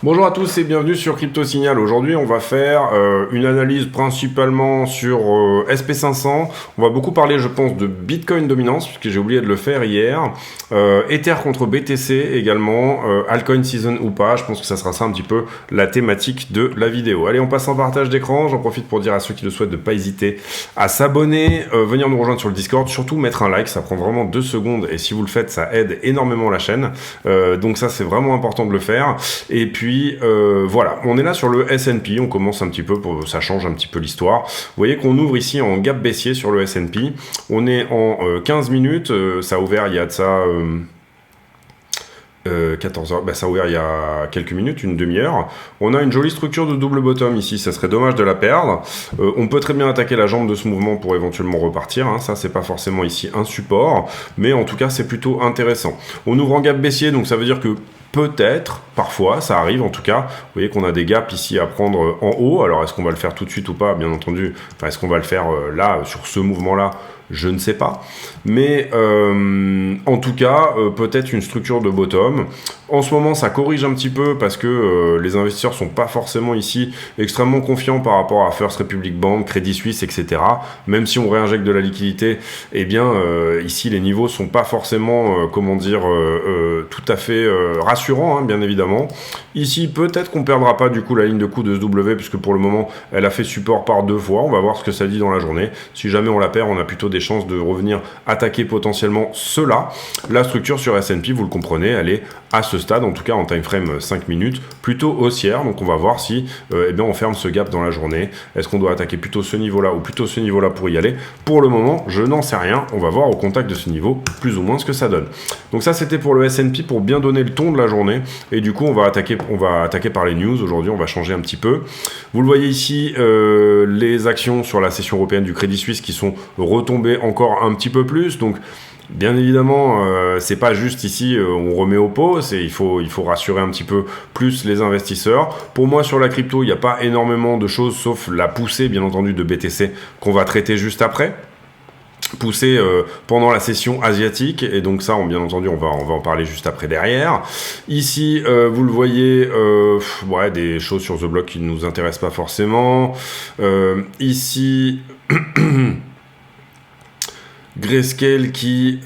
Bonjour à tous et bienvenue sur Crypto Signal. Aujourd'hui, on va faire une analyse principalement sur SP500. On va beaucoup parler, je pense, de Bitcoin dominance, puisque j'ai oublié de le faire hier. Ether contre BTC également. Altcoin season ou pas. Je pense que ça sera ça un petit peu la thématique de la vidéo. Allez, on passe en partage d'écran. J'en profite pour dire à ceux qui le souhaitent de ne pas hésiter à s'abonner, venir nous rejoindre sur le Discord, surtout mettre un like. Ça prend vraiment 2 secondes et si vous le faites, ça aide énormément la chaîne. Donc ça, c'est vraiment important de le faire. Et puis voilà, on est là sur le S&P, on commence un petit peu, ça change un petit peu l'histoire. Vous voyez qu'on ouvre ici en gap baissier sur le S&P, on est en 15 minutes, ça a ouvert il y a de ça 14 heures, ça a ouvert il y a quelques minutes, une demi-heure. On a une jolie structure de double bottom ici, ça serait dommage de la perdre. On peut très bien attaquer la jambe de ce mouvement pour éventuellement repartir, hein. Ça c'est pas forcément ici un support, mais en tout cas c'est plutôt intéressant. On ouvre en gap baissier, donc ça veut dire que peut-être, parfois, ça arrive en tout cas. Vous voyez qu'on a des gaps ici à prendre en haut. Alors, est-ce qu'on va le faire tout de suite ou pas, bien entendu. Enfin, est-ce qu'on va le faire là, sur ce mouvement-là? Je ne sais pas. Mais en tout cas, peut-être une structure de bottom. En ce moment, ça corrige un petit peu parce que les investisseurs sont pas forcément ici extrêmement confiants par rapport à First Republic Bank, Crédit Suisse, etc. Même si on réinjecte de la liquidité, eh bien, ici, les niveaux sont pas forcément, tout à fait rassurants, hein, bien évidemment. Ici, peut-être qu'on perdra pas du coup la ligne de coup de SW puisque pour le moment, elle a fait support par 2 fois. On va voir ce que ça dit dans la journée. Si jamais on la perd, on a plutôt des chances de revenir attaquer potentiellement cela. La structure sur S&P, vous le comprenez, elle est à ce stade, en tout cas en time frame 5 minutes, plutôt haussière. Donc on va voir si on ferme ce gap dans la journée. Est-ce qu'on doit attaquer plutôt ce niveau-là ou plutôt ce niveau-là pour y aller? Pour le moment, je n'en sais rien. On va voir au contact de ce niveau plus ou moins ce que ça donne. Donc ça, c'était pour le S&P pour bien donner le ton de la journée. Et du coup, on va attaquer par les news. Aujourd'hui, on va changer un petit peu. Vous le voyez ici, les actions sur la session européenne du Crédit Suisse qui sont retombées encore un petit peu plus. Donc bien évidemment, c'est pas juste ici, on remet au pot, il faut rassurer un petit peu plus les investisseurs. Pour moi, sur la crypto, il n'y a pas énormément de choses, sauf la poussée, bien entendu, de BTC qu'on va traiter juste après. Poussée pendant la session asiatique, et donc ça, bien entendu, on va en parler juste après derrière. Ici, vous le voyez, des choses sur The Block qui ne nous intéressent pas forcément. Ici... Grayscale qui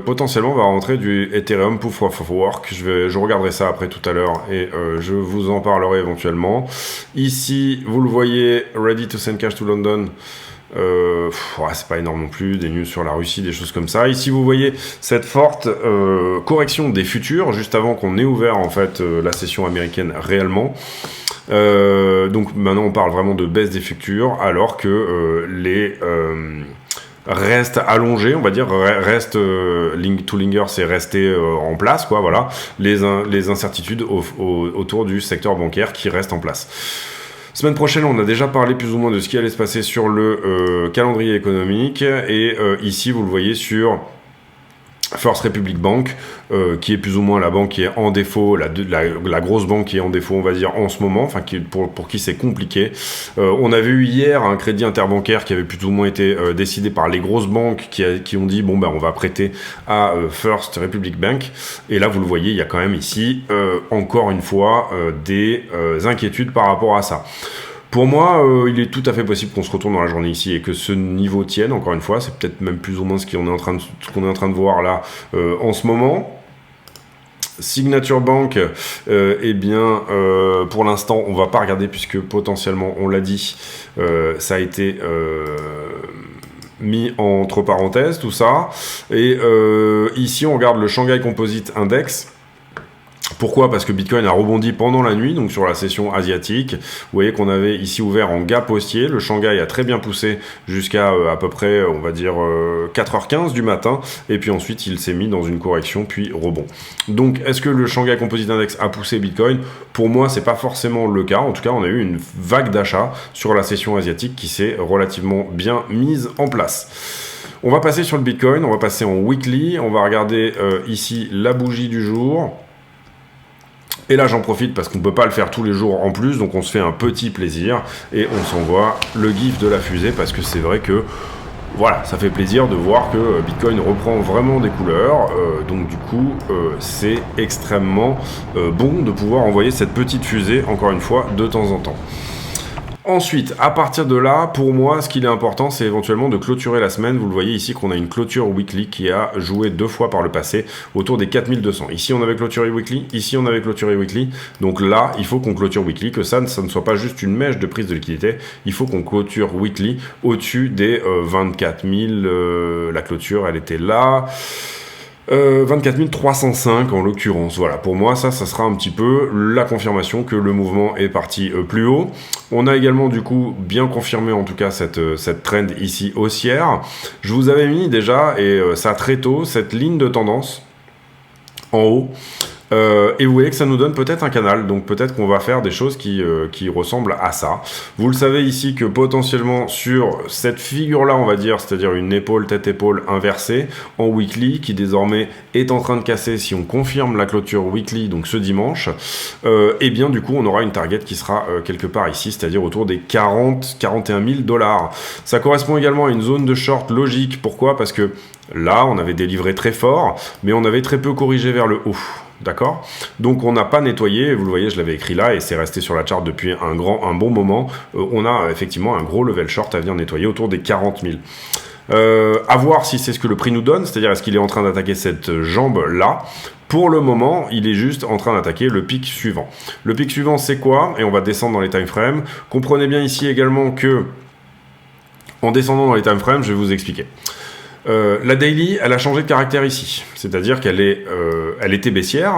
potentiellement va rentrer du Ethereum Proof of Work. Je regarderai ça après tout à l'heure et je vous en parlerai éventuellement. Ici, vous le voyez, Ready to Send Cash to London. C'est pas énorme non plus, des news sur la Russie, des choses comme ça. Ici vous voyez cette forte correction des futurs juste avant qu'on ait ouvert en fait la session américaine réellement. Donc maintenant on parle vraiment de baisse des futurs alors que les reste allongé, on va dire, link to linger, c'est rester en place, quoi, voilà, les incertitudes autour du secteur bancaire qui restent en place. Semaine prochaine, on a déjà parlé plus ou moins de ce qui allait se passer sur le calendrier économique, et ici, vous le voyez sur First Republic Bank, qui est plus ou moins la banque qui est en défaut, la grosse banque qui est en défaut, on va dire, en ce moment, enfin pour qui c'est compliqué. On avait eu hier un crédit interbancaire qui avait plus ou moins été décidé par les grosses banques qui ont dit on va prêter à First Republic Bank. Et là, vous le voyez, il y a quand même ici, encore une fois, des inquiétudes par rapport à ça. Pour moi, il est tout à fait possible qu'on se retourne dans la journée ici et que ce niveau tienne, encore une fois, c'est peut-être même plus ou moins ce qu'on est en train de voir là en ce moment. Signature Bank, pour l'instant, on va pas regarder puisque potentiellement, on l'a dit, ça a été mis entre parenthèses, tout ça. Et ici, on regarde le Shanghai Composite Index. Pourquoi? Parce que Bitcoin a rebondi pendant la nuit, donc sur la session asiatique. Vous voyez qu'on avait ici ouvert en gap haussier. Le Shanghai a très bien poussé jusqu'à à peu près, on va dire, 4h15 du matin. Et puis ensuite, il s'est mis dans une correction, puis rebond. Donc, est-ce que le Shanghai Composite Index a poussé Bitcoin? Pour moi, c'est pas forcément le cas. En tout cas, on a eu une vague d'achat sur la session asiatique qui s'est relativement bien mise en place. On va passer sur le Bitcoin, on va passer en weekly. On va regarder ici la bougie du jour. Et là, j'en profite parce qu'on ne peut pas le faire tous les jours en plus, donc on se fait un petit plaisir et on s'envoie le gif de la fusée parce que c'est vrai que Voilà, ça fait plaisir de voir que Bitcoin reprend vraiment des couleurs, donc du coup c'est extrêmement bon de pouvoir envoyer cette petite fusée, encore une fois, de temps en temps. Ensuite, à partir de là, pour moi, ce qu'il est important, c'est éventuellement de clôturer la semaine. Vous le voyez ici qu'on a une clôture weekly qui a joué 2 fois par le passé, autour des 4200. Ici, on avait clôturé weekly, ici, on avait clôturé weekly. Donc là, il faut qu'on clôture weekly, que ça ne soit pas juste une mèche de prise de liquidité. Il faut qu'on clôture weekly au-dessus des 24 000. La clôture, elle était là. 24 305 en l'occurrence. Voilà, pour moi, ça sera un petit peu la confirmation que le mouvement est parti plus haut. On a également, du coup, bien confirmé, en tout cas, cette trend ici haussière. Je vous avais mis déjà, et ça très tôt, cette ligne de tendance en haut. Et vous voyez que ça nous donne peut-être un canal, donc peut-être qu'on va faire des choses qui ressemblent à ça. Vous le savez ici que potentiellement sur cette figure-là, on va dire, c'est-à-dire une épaule, tête-épaule inversée en weekly, qui désormais est en train de casser si on confirme la clôture weekly, donc ce dimanche, et bien du coup on aura une target qui sera quelque part ici, c'est-à-dire autour des 41 000 $. Ça correspond également à une zone de short logique. Pourquoi ? Parce que là, on avait délivré très fort, mais on avait très peu corrigé vers le haut. D'accord ? Donc on n'a pas nettoyé, vous le voyez, je l'avais écrit là et c'est resté sur la charte depuis un bon moment. On a effectivement un gros level short à venir nettoyer autour des 40 000. À voir si c'est ce que le prix nous donne, c'est-à-dire est-ce qu'il est en train d'attaquer cette jambe-là. Pour le moment, il est juste en train d'attaquer le pic suivant. Le pic suivant, c'est quoi ? Et on va descendre dans les time frames. Comprenez bien ici également que, en descendant dans les time frames, je vais vous expliquer. La daily, elle a changé de caractère ici, c'est-à-dire qu'elle elle était baissière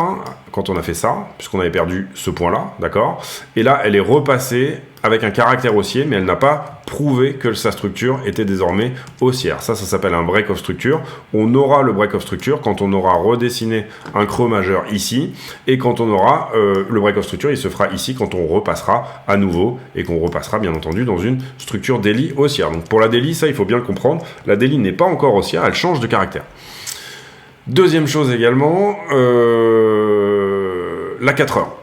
quand on a fait ça, puisqu'on avait perdu ce point-là, d'accord ? Et là, elle est repassée avec un caractère haussier, mais elle n'a pas prouvé que sa structure était désormais haussière. Ça s'appelle un break of structure. On aura le break of structure quand on aura redessiné un creux majeur ici, et quand on aura le break of structure, il se fera ici quand on repassera à nouveau, et qu'on repassera bien entendu dans une structure daily haussière. Donc pour la daily, ça il faut bien le comprendre, la daily n'est pas encore haussière, elle change de caractère. Deuxième chose également, la 4 heures.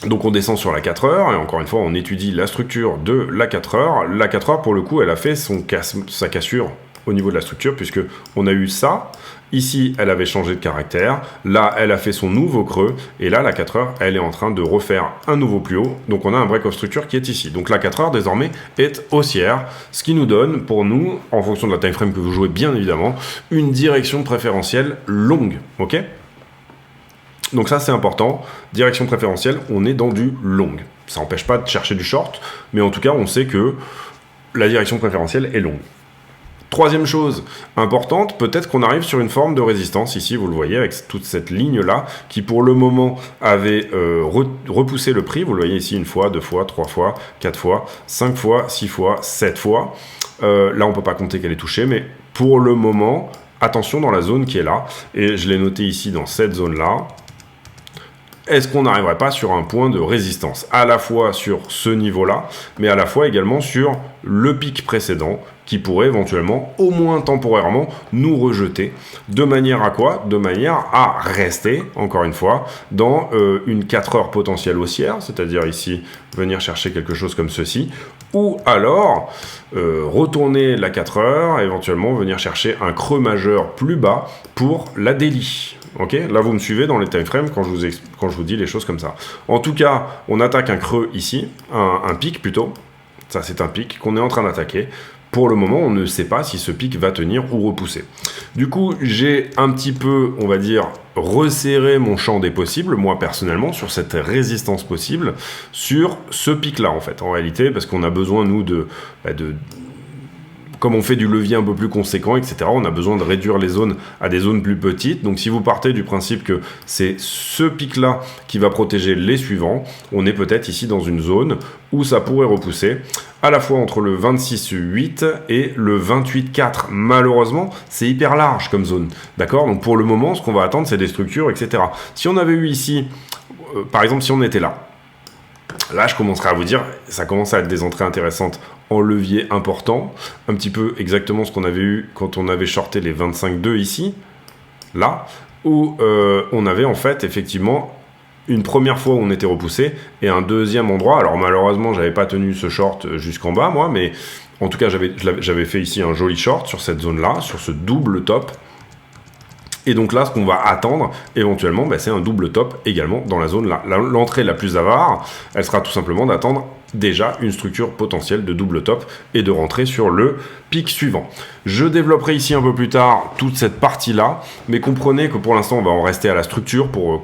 Donc on descend sur la 4 heures, et encore une fois on étudie la structure de la 4 heures. La 4 heures pour le coup elle a fait sa cassure au niveau de la structure, puisque on a eu ça, ici elle avait changé de caractère, là elle a fait son nouveau creux, et là la 4 heures elle est en train de refaire un nouveau plus haut, donc on a un break of structure qui est ici. Donc la 4 heures désormais est haussière, ce qui nous donne pour nous, en fonction de la time frame que vous jouez bien évidemment, une direction préférentielle longue, ok ? Donc ça c'est important, direction préférentielle, on est dans du long. Ça n'empêche pas de chercher du short, mais en tout cas on sait que la direction préférentielle est longue. Troisième chose importante, peut-être qu'on arrive sur une forme de résistance, ici vous le voyez avec toute cette ligne-là, qui pour le moment avait repoussé le prix, vous le voyez ici une fois, 2 fois, 3 fois, 4 fois, 5 fois, 6 fois, 7 fois. Là on ne peut pas compter qu'elle est touchée, mais pour le moment, attention dans la zone qui est là, et je l'ai noté ici dans cette zone-là. Est-ce qu'on n'arriverait pas sur un point de résistance, à la fois sur ce niveau-là, mais à la fois également sur le pic précédent, qui pourrait éventuellement, au moins temporairement, nous rejeter. De manière à quoi ? De manière à rester, encore une fois, dans une 4 heures potentielle haussière, c'est-à-dire ici, venir chercher quelque chose comme ceci, ou alors retourner la 4 heures, éventuellement venir chercher un creux majeur plus bas pour la daily. Ok, là vous me suivez dans les time frames quand je vous dis les choses comme ça. En tout cas, on attaque un creux ici, un pic plutôt. Ça c'est un pic qu'on est en train d'attaquer. Pour le moment, on ne sait pas si ce pic va tenir ou repousser. Du coup, j'ai un petit peu, on va dire, resserré mon champ des possibles, moi personnellement, sur cette résistance possible, sur ce pic-là en fait, en réalité, parce qu'on a besoin, nous, comme on fait du levier un peu plus conséquent, etc., on a besoin de réduire les zones à des zones plus petites. Donc si vous partez du principe que c'est ce pic-là qui va protéger les suivants, on est peut-être ici dans une zone où ça pourrait repousser, à la fois entre le 26,8 et le 28,4. Malheureusement, c'est hyper large comme zone. D'accord ? Donc pour le moment, ce qu'on va attendre, c'est des structures, etc. Si on avait eu ici, par exemple, si on était là, je commencerai à vous dire, ça commence à être des entrées intéressantes en levier important, un petit peu exactement ce qu'on avait eu quand on avait shorté les 25,2 ici, là, où on avait en fait effectivement une première fois où on était repoussé et un deuxième endroit. Alors malheureusement, j'avais pas tenu ce short jusqu'en bas moi, mais En tout cas, j'avais fait ici un joli short sur cette zone-là, sur ce double top. Et donc là, ce qu'on va attendre, éventuellement, c'est un double top également dans la zone là. L'entrée la plus avare, elle sera tout simplement d'attendre déjà une structure potentielle de double top et de rentrer sur le pic suivant. Je développerai ici un peu plus tard toute cette partie-là, mais comprenez que pour l'instant, on va en rester à la structure pour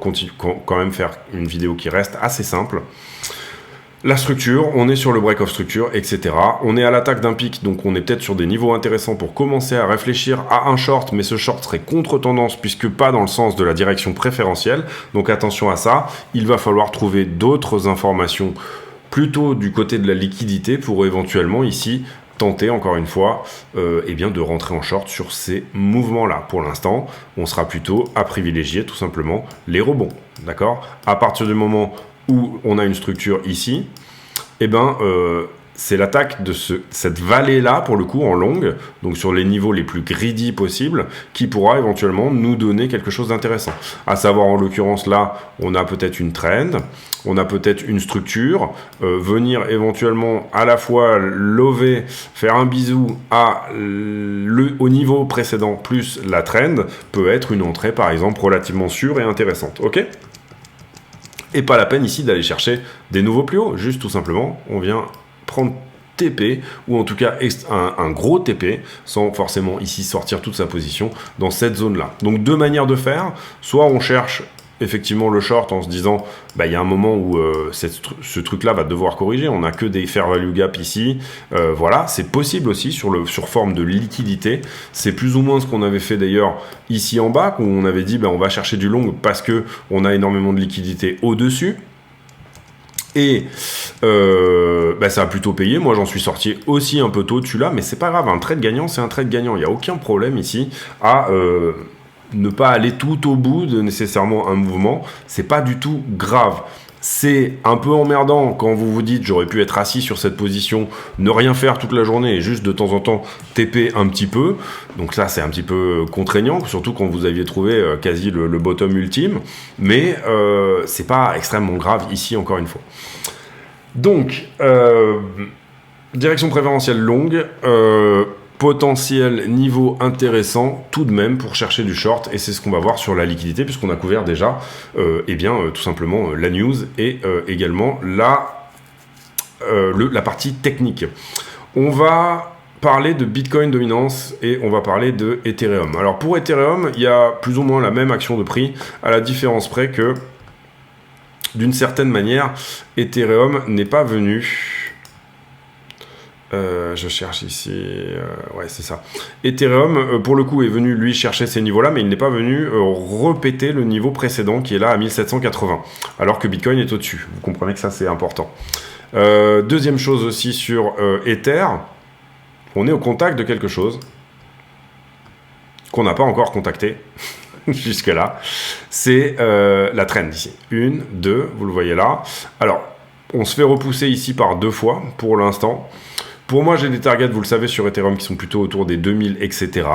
quand même faire une vidéo qui reste assez simple. La structure, on est sur le break of structure, etc. On est à l'attaque d'un pic, donc on est peut-être sur des niveaux intéressants pour commencer à réfléchir à un short, mais ce short serait contre-tendance puisque pas dans le sens de la direction préférentielle. Donc attention à ça, il va falloir trouver d'autres informations plutôt du côté de la liquidité pour éventuellement ici tenter encore une fois de rentrer en short sur ces mouvements-là. Pour l'instant, on sera plutôt à privilégier tout simplement les rebonds. D'accord ? À partir du moment où on a une structure ici, c'est l'attaque de cette vallée-là, pour le coup, en longue, donc sur les niveaux les plus greedy possibles, qui pourra éventuellement nous donner quelque chose d'intéressant. À savoir, en l'occurrence, là, on a peut-être une trend, on a peut-être une structure, venir éventuellement à la fois lever, faire un bisou au niveau précédent plus la trend, peut être une entrée, par exemple, relativement sûre et intéressante. Ok ? Et pas la peine ici d'aller chercher des nouveaux plus hauts. Juste tout simplement, on vient prendre TP, ou en tout cas un gros TP, sans forcément ici sortir toute sa position dans cette zone-là. Donc deux manières de faire. Soit on cherche effectivement le short en se disant il y a un moment où ce truc-là va devoir corriger, on n'a que des fair value gap ici, voilà, c'est possible aussi sur forme de liquidité, c'est plus ou moins ce qu'on avait fait d'ailleurs ici en bas, où on avait dit on va chercher du long parce que on a énormément de liquidité au-dessus, et ça a plutôt payé. Moi j'en suis sorti aussi un peu tôt dessus là, mais c'est pas grave, un trade gagnant c'est un trade gagnant, il n'y a aucun problème ici à ne pas aller tout au bout de nécessairement un mouvement, c'est pas du tout grave. C'est un peu emmerdant quand vous vous dites j'aurais pu être assis sur cette position, ne rien faire toute la journée et juste de temps en temps TP un petit peu. Donc ça c'est un petit peu contraignant, surtout quand vous aviez trouvé quasi le bottom ultime. Mais c'est pas extrêmement grave ici encore une fois. Donc direction préférentielle longue. Potentiel niveau intéressant tout de même pour chercher du short, et c'est ce qu'on va voir sur la liquidité puisqu'on a couvert déjà tout simplement la news et également la partie technique. On va parler de Bitcoin dominance et on va parler de Ethereum. Alors pour Ethereum, il y a plus ou moins la même action de prix, à la différence près que d'une certaine manière Ethereum n'est pas venu... je cherche ici, ouais c'est ça. Ethereum, pour le coup, est venu lui chercher ces niveaux-là, mais il n'est pas venu répéter le niveau précédent qui est là à 1780, alors que Bitcoin est au-dessus. Vous comprenez que ça c'est important. Deuxième chose aussi sur Ether, on est au contact de quelque chose qu'on n'a pas encore contacté jusque-là. C'est la trend ici. 1, 2, vous le voyez là. Alors, on se fait repousser ici par 2 fois pour l'instant. Pour moi, j'ai des targets, vous le savez, sur Ethereum qui sont plutôt autour des 2000, etc.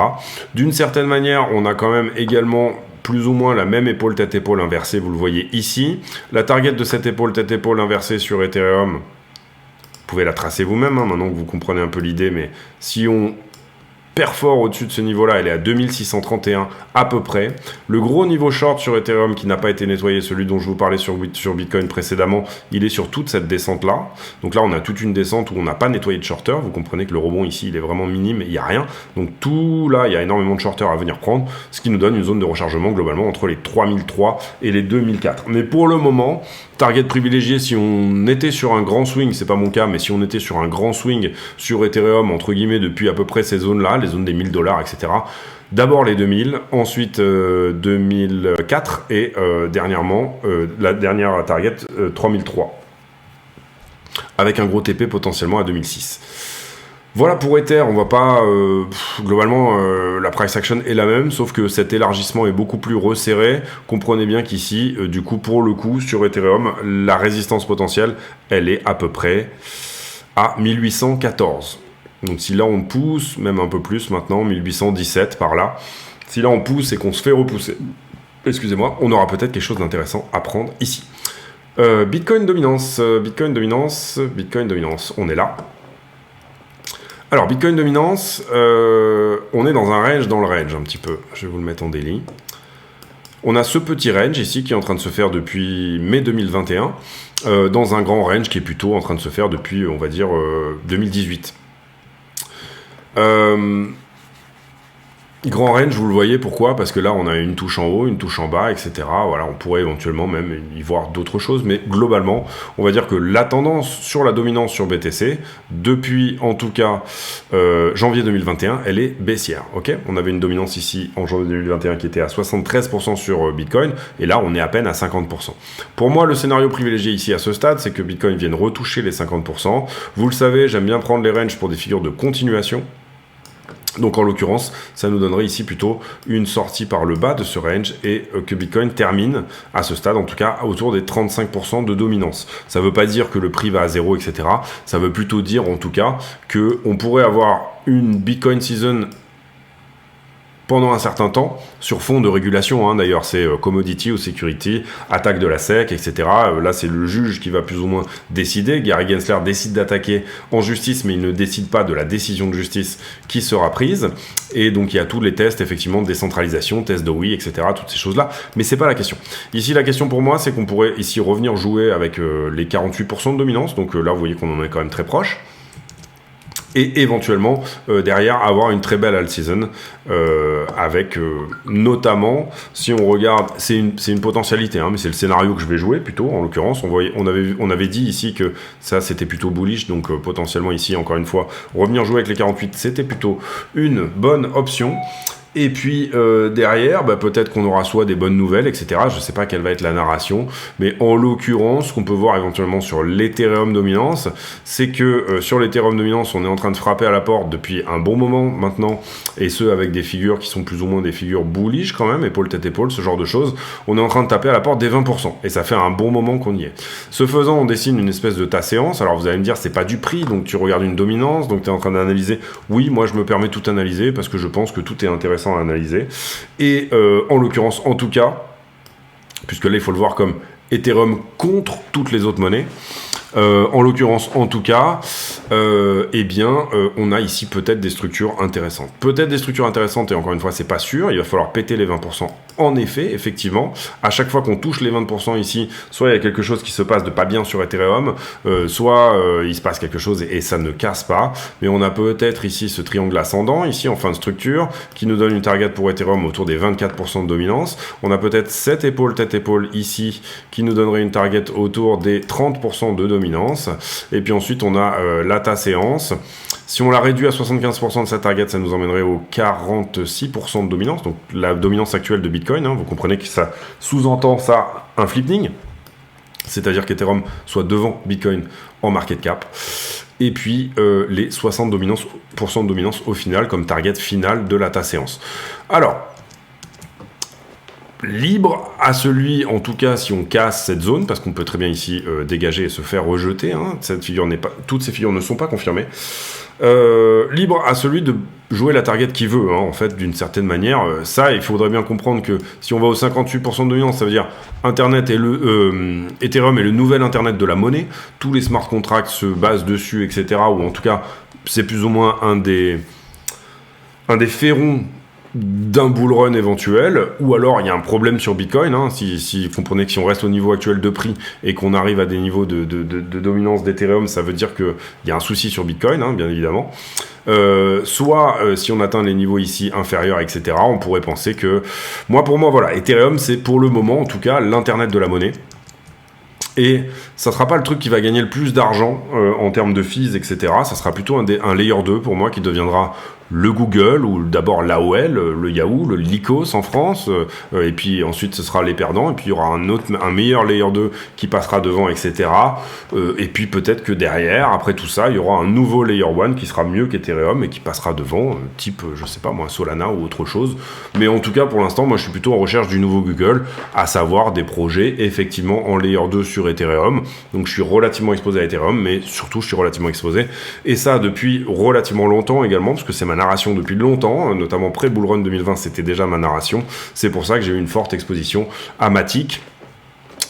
D'une certaine manière, on a quand même également plus ou moins la même épaule tête-épaule inversée, vous le voyez ici. La target de cette épaule tête-épaule inversée sur Ethereum, vous pouvez la tracer vous-même, maintenant que vous comprenez un peu l'idée, mais si on perfore au-dessus de ce niveau-là, elle est à 2631 à peu près. Le gros niveau short sur Ethereum qui n'a pas été nettoyé, celui dont je vous parlais sur Bitcoin précédemment, il est sur toute cette descente-là. Donc là, on a toute une descente où on n'a pas nettoyé de shorter. Vous comprenez que le rebond ici, il est vraiment minime, il n'y a rien. Donc tout là, il y a énormément de shorters à venir prendre, ce qui nous donne une zone de rechargement globalement entre les 3003 et les 2004. Mais pour le moment, target privilégié, si on était sur un grand swing, c'est pas mon cas, mais si on était sur un grand swing sur Ethereum, entre guillemets, depuis à peu près ces zones-là, les zones des $1000, etc. D'abord les 2000, ensuite 2004 et dernièrement, la dernière target 3003. Avec un gros TP potentiellement à 2006. Voilà pour Ether, on va pas... globalement, la price action est la même, sauf que cet élargissement est beaucoup plus resserré. Comprenez bien qu'ici, du coup, pour le coup, sur Ethereum, la résistance potentielle, elle est à peu près à 1814. Donc si là on pousse, même un peu plus maintenant, 1817 par là, si là on pousse et qu'on se fait repousser, excusez-moi, on aura peut-être quelque chose d'intéressant à prendre ici. Bitcoin dominance, Bitcoin dominance, on est là. Alors, Bitcoin dominance, on est dans un range dans le range un petit peu. Je vais vous le mettre en daily. On a ce petit range ici qui est en train de se faire depuis mai 2021, dans un grand range qui est plutôt en train de se faire depuis, on va dire, 2018. Grand range, vous le voyez, pourquoi? Parce que là, on a une touche en haut, une touche en bas, etc. Voilà, on pourrait éventuellement même y voir d'autres choses, mais globalement, on va dire que la tendance sur la dominance sur BTC, depuis en tout cas janvier 2021, elle est baissière. Ok, on avait une dominance ici en janvier 2021 qui était à 73% sur Bitcoin, et là, on est à peine à 50%. Pour moi, le scénario privilégié ici à ce stade, c'est que Bitcoin vienne retoucher les 50%. Vous le savez, j'aime bien prendre les ranges pour des figures de continuation. Donc en l'occurrence, ça nous donnerait ici plutôt une sortie par le bas de ce range et que Bitcoin termine à ce stade, en tout cas autour des 35% de dominance. Ça ne veut pas dire que le prix va à zéro, etc. Ça veut plutôt dire en tout cas qu'on pourrait avoir une Bitcoin season pendant un certain temps, sur fond de régulation, hein, d'ailleurs c'est commodity ou security, attaque de la SEC, etc. Là c'est le juge qui va plus ou moins décider. Gary Gensler décide d'attaquer en justice, mais il ne décide pas de la décision de justice qui sera prise. Et donc il y a tous les tests, effectivement, de décentralisation, tests de oui, etc. Toutes ces choses-là. Mais c'est pas la question. Ici la question pour moi, c'est qu'on pourrait ici revenir jouer avec les 48% de dominance. Donc là vous voyez qu'on en est quand même très proche. Et éventuellement derrière avoir une très belle alt season avec notamment, si on regarde, c'est une potentialité, hein, mais c'est le scénario que je vais jouer plutôt en l'occurrence. On avait dit ici que ça c'était plutôt bullish, donc potentiellement ici encore une fois revenir jouer avec les 48 c'était plutôt une bonne option. Et puis derrière, peut-être qu'on aura soit des bonnes nouvelles, etc. Je ne sais pas quelle va être la narration, mais en l'occurrence, ce qu'on peut voir éventuellement sur l'Ethereum dominance, c'est que sur l'Ethereum dominance, on est en train de frapper à la porte depuis un bon moment maintenant, et ce avec des figures qui sont plus ou moins des figures bullish quand même, épaule tête épaule, ce genre de choses. On est en train de taper à la porte des 20%, et ça fait un bon moment qu'on y est. Ce faisant, on dessine une espèce de tas séance. Alors vous allez me dire, c'est pas du prix, donc tu regardes une dominance, donc tu es en train d'analyser. Oui, moi je me permets tout analyser parce que je pense que tout est intéressant à analyser. Et en l'occurrence, en tout cas, puisque là il faut le voir comme Ethereum contre toutes les autres monnaies, en l'occurrence, en tout cas, on a ici peut-être des structures intéressantes. Peut-être des structures intéressantes, et encore une fois, c'est pas sûr. Il va falloir péter les 20%. En effet, effectivement, à chaque fois qu'on touche les 20% ici, soit il y a quelque chose qui se passe de pas bien sur Ethereum, soit il se passe quelque chose et ça ne casse pas. Mais on a peut-être ici ce triangle ascendant, ici en fin de structure, qui nous donne une target pour Ethereum autour des 24% de dominance. On a peut-être cette épaule, tête-épaule ici, qui nous donnerait une target autour des 30% de dominance. Et puis ensuite, on a l'ATA séance. Si on la réduit à 75% de sa target, ça nous emmènerait au 46% de dominance. Donc la dominance actuelle de Bitcoin, hein, vous comprenez que ça sous-entend ça un flipping. C'est-à-dire qu'Ethereum soit devant Bitcoin en market cap. Et puis les 60% de dominance au final comme target finale de l'ATA séance. Alors, libre à celui, en tout cas, si on casse cette zone, parce qu'on peut très bien ici dégager et se faire rejeter. Hein, toutes ces figures ne sont pas confirmées. Libre à celui de jouer la target qu'il veut, hein, en fait, d'une certaine manière. Ça, il faudrait bien comprendre que si on va aux 58% de dominance, ça veut dire Internet et Ethereum est le nouvel Internet de la monnaie. Tous les smart contracts se basent dessus, etc. Ou en tout cas, c'est plus ou moins un des ferrons d'un bull run éventuel, ou alors il y a un problème sur Bitcoin, hein, si vous comprenez que si on reste au niveau actuel de prix et qu'on arrive à des niveaux de dominance d'Ethereum, ça veut dire qu'il y a un souci sur Bitcoin, hein, bien évidemment. Si on atteint les niveaux ici inférieurs, etc., on pourrait penser que, pour moi, voilà, Ethereum, c'est pour le moment, en tout cas, l'internet de la monnaie. Et ça sera pas le truc qui va gagner le plus d'argent en termes de fees, etc. Ça sera plutôt un layer 2 pour moi qui deviendra le Google, ou d'abord l'AOL, le Yahoo, le Lycos en France, et puis ensuite ce sera les perdants, et puis il y aura un meilleur layer 2 qui passera devant, etc. Et puis peut-être que derrière, après tout ça, il y aura un nouveau layer 1 qui sera mieux qu'Ethereum et qui passera devant, type, je sais pas moi, Solana ou autre chose. Mais en tout cas, pour l'instant, moi je suis plutôt en recherche du nouveau Google, à savoir des projets effectivement en layer 2 sur Ethereum. Donc je suis relativement exposé à Ethereum, mais surtout je suis relativement exposé, et ça depuis relativement longtemps également, parce que c'est ma narration depuis longtemps, notamment pré-Bull Run 2020, c'était déjà ma narration. C'est pour ça que j'ai eu une forte exposition à Matic.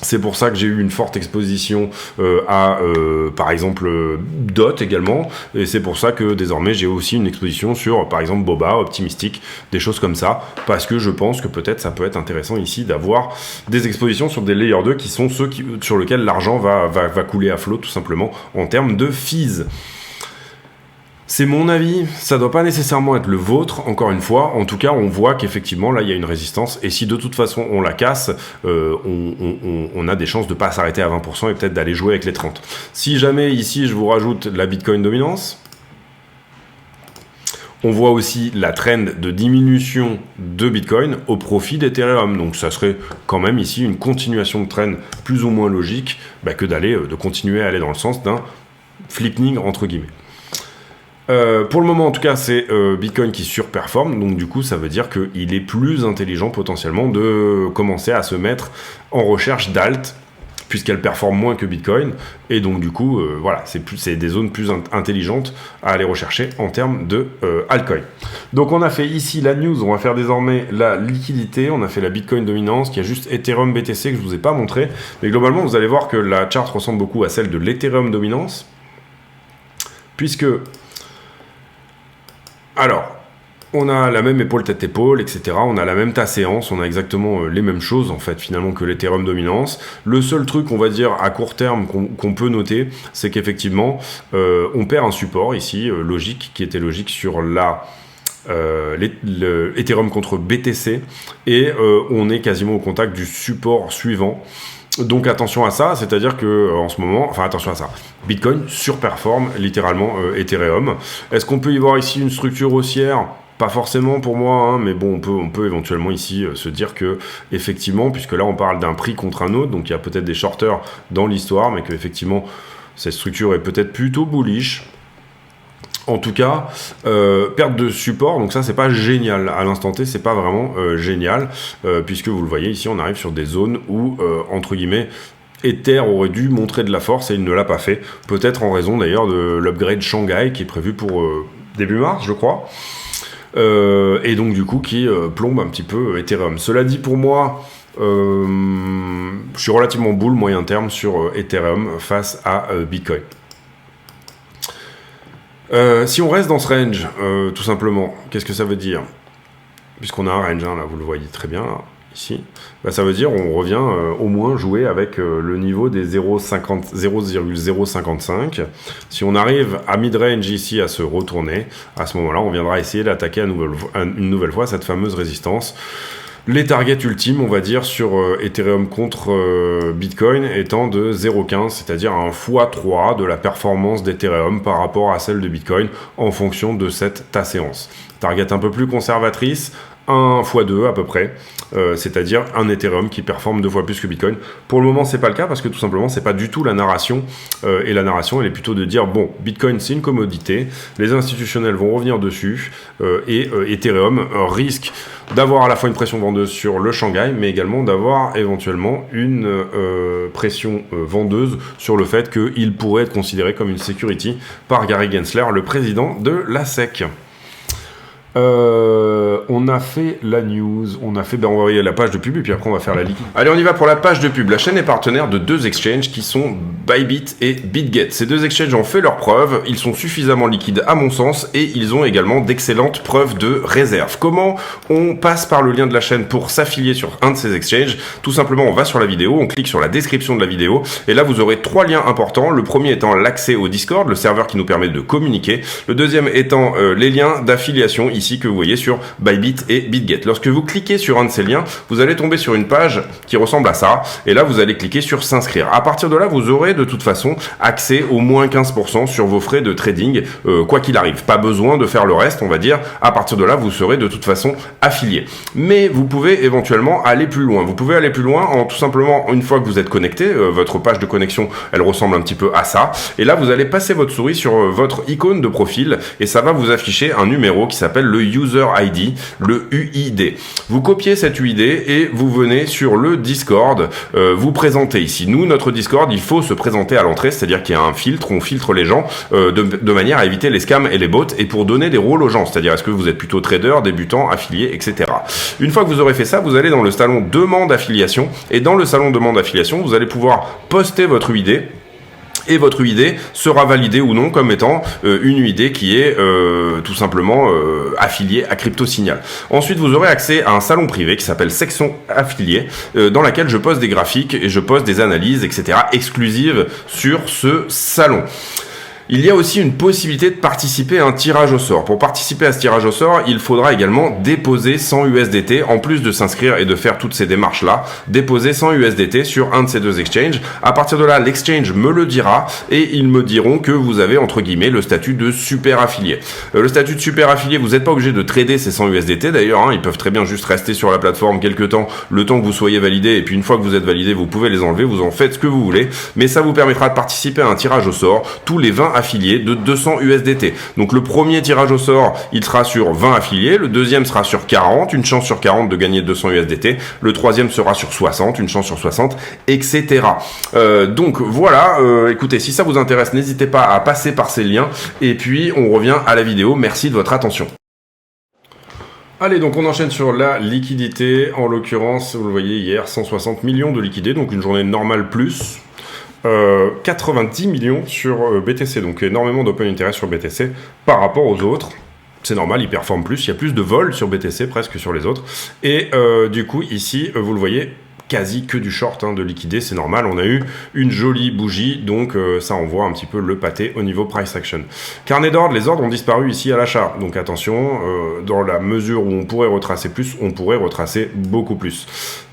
C'est pour ça que j'ai eu une forte exposition à, par exemple, DOT également. Et c'est pour ça que désormais, j'ai aussi une exposition sur, par exemple, Boba, Optimistic, des choses comme ça. Parce que je pense que peut-être ça peut être intéressant ici d'avoir des expositions sur des Layer 2 qui sont ceux sur lesquels l'argent va couler à flot, tout simplement, en termes de fees. C'est mon avis, ça doit pas nécessairement être le vôtre, encore une fois. En tout cas, on voit qu'effectivement, là, il y a une résistance. Et si de toute façon, on la casse, on a des chances de pas s'arrêter à 20% et peut-être d'aller jouer avec les 30. Si jamais, ici, je vous rajoute la Bitcoin dominance, on voit aussi la trend de diminution de Bitcoin au profit d'Ethereum. Donc, ça serait quand même ici une continuation de trend plus ou moins logique que de continuer à aller dans le sens d'un flipping, entre guillemets. Pour le moment, en tout cas, c'est Bitcoin qui surperforme. Donc, du coup, ça veut dire qu'il est plus intelligent potentiellement de commencer à se mettre en recherche d'alt, puisqu'elle performe moins que Bitcoin. Et donc, du coup, voilà, c'est des zones plus intelligentes à aller rechercher en termes de altcoin. Donc, on a fait ici la news. On va faire désormais la liquidité. On a fait la Bitcoin dominance, qui a juste Ethereum BTC que je ne vous ai pas montré. Mais globalement, vous allez voir que la chart ressemble beaucoup à celle de l'Ethereum dominance, puisque... Alors, on a la même épaule tête-épaule, etc. On a la même séance, on a exactement les mêmes choses, en fait, finalement, que l'Ethereum dominance. Le seul truc, on va dire, à court terme, qu'on peut noter, c'est qu'effectivement, on perd un support, ici, logique, qui était logique sur l'Ethereum contre BTC, et on est quasiment au contact du support suivant. Donc attention à ça, c'est-à-dire que en ce moment, enfin attention à ça, Bitcoin surperforme littéralement Ethereum. Est-ce qu'on peut y voir ici une structure haussière ? Pas forcément pour moi, hein, mais bon, on peut éventuellement ici se dire que effectivement, puisque là on parle d'un prix contre un autre, donc il y a peut-être des shorters dans l'histoire, mais que effectivement cette structure est peut-être plutôt bullish. En tout cas, perte de support, donc ça c'est pas génial, à l'instant T c'est pas vraiment génial, puisque vous le voyez ici on arrive sur des zones où, entre guillemets, Ether aurait dû montrer de la force et il ne l'a pas fait, peut-être en raison d'ailleurs de l'upgrade Shanghai qui est prévu pour début mars je crois, et donc du coup qui plombe un petit peu Ethereum. Cela dit pour moi, je suis relativement bull moyen terme sur Ethereum face à Bitcoin. Si on reste dans ce range, tout simplement, qu'est-ce que ça veut dire ? Puisqu'on a un range, hein, là, vous le voyez très bien, là, ici, ça veut dire on revient au moins jouer avec le niveau des 0,055. Si on arrive à mid-range ici à se retourner, à ce moment-là, on viendra essayer d'attaquer une nouvelle fois cette fameuse résistance. Les targets ultimes, on va dire, sur Ethereum contre Bitcoin étant de 0,15, c'est-à-dire un x3 de la performance d'Ethereum par rapport à celle de Bitcoin en fonction de cette séance. Target un peu plus conservatrice, 1 x 2 à peu près, c'est-à-dire un Ethereum qui performe 2 fois plus que Bitcoin. Pour le moment, c'est pas le cas parce que tout simplement, c'est pas du tout la narration. Et la narration, elle est plutôt de dire bon, Bitcoin c'est une commodité, les institutionnels vont revenir dessus et Ethereum risque d'avoir à la fois une pression vendeuse sur le Shanghai, mais également d'avoir éventuellement une pression vendeuse sur le fait qu'il pourrait être considéré comme une security par Gary Gensler, le président de la SEC. On a fait la news, on va envoyer la page de pub et puis après on va faire la liquide. Allez, on y va pour la page de pub. La chaîne est partenaire de 2 exchanges qui sont Bybit et BitGet. Ces 2 exchanges ont fait leurs preuves, ils sont suffisamment liquides à mon sens et ils ont également d'excellentes preuves de réserve. Comment on passe par le lien de la chaîne pour s'affilier sur un de ces exchanges ? Tout simplement, on va sur la vidéo, on clique sur la description de la vidéo et là vous aurez 3 liens importants. Le premier étant l'accès au Discord, le serveur qui nous permet de communiquer. Le deuxième étant les liens d'affiliation ici que vous voyez sur Bybit et BitGet. Lorsque vous cliquez sur un de ces liens, vous allez tomber sur une page qui ressemble à ça et là vous allez cliquer sur s'inscrire. À partir de là, vous aurez de toute façon accès au moins 15% sur vos frais de trading, quoi qu'il arrive. Pas besoin de faire le reste, on va dire. À partir de là, vous serez de toute façon affilié. Mais vous pouvez éventuellement aller plus loin. Vous pouvez aller plus loin en tout simplement, une fois que vous êtes connecté, votre page de connexion, elle ressemble un petit peu à ça. Et là, vous allez passer votre souris sur votre icône de profil et ça va vous afficher un numéro qui s'appelle le User ID le UID. Vous copiez cet UID et vous venez sur le Discord, vous présentez ici. Nous, notre Discord, il faut se présenter à l'entrée, c'est-à-dire qu'il y a un filtre, on filtre les gens de manière à éviter les scams et les bots et pour donner des rôles aux gens, c'est-à-dire est-ce que vous êtes plutôt trader, débutant, affilié, etc. Une fois que vous aurez fait ça, vous allez dans le salon demande affiliation et dans le salon demande affiliation, vous allez pouvoir poster votre UID. Et votre UID sera validé ou non comme étant une UID qui est tout simplement affiliée à CryptoSignal. Ensuite, vous aurez accès à un salon privé qui s'appelle Section Affiliée, dans laquelle je poste des graphiques et je poste des analyses, etc. exclusives sur ce salon. Il y a aussi une possibilité de participer à un tirage au sort. Pour participer à ce tirage au sort, il faudra également déposer 100 USDT, en plus de s'inscrire et de faire toutes ces démarches-là, déposer 100 USDT sur un de ces deux exchanges. À partir de là, l'exchange me le dira et ils me diront que vous avez, entre guillemets, le statut de super affilié. Le statut de super affilié, vous n'êtes pas obligé de trader ces 100 USDT d'ailleurs, hein, ils peuvent très bien juste rester sur la plateforme quelques temps, le temps que vous soyez validé, et puis une fois que vous êtes validé, vous pouvez les enlever, vous en faites ce que vous voulez, mais ça vous permettra de participer à un tirage au sort tous les 20 affiliés de 200 USDT. Donc le premier tirage au sort, il sera sur 20 affiliés, le deuxième sera sur 40, une chance sur 40 de gagner 200 USDT, le troisième sera sur 60, une chance sur 60, etc. Donc voilà, écoutez, si ça vous intéresse, n'hésitez pas à passer par ces liens, et puis on revient à la vidéo. Merci de votre attention. Allez, donc on enchaîne sur la liquidité, en l'occurrence, vous le voyez hier, 160 millions de liquidés, donc une journée normale plus. 90 millions sur BTC, donc énormément d'open interest sur BTC par rapport aux autres. C'est normal, ils performent plus, il y a plus de vol sur BTC presque sur les autres. Et du coup, ici, vous le voyez, quasi que du short, hein, de liquider, c'est normal. On a eu une jolie bougie, donc ça envoie un petit peu le pâté au niveau price action. Carnet d'ordre, les ordres ont disparu ici à l'achat. Donc attention, dans la mesure où on pourrait retracer plus, on pourrait retracer beaucoup plus.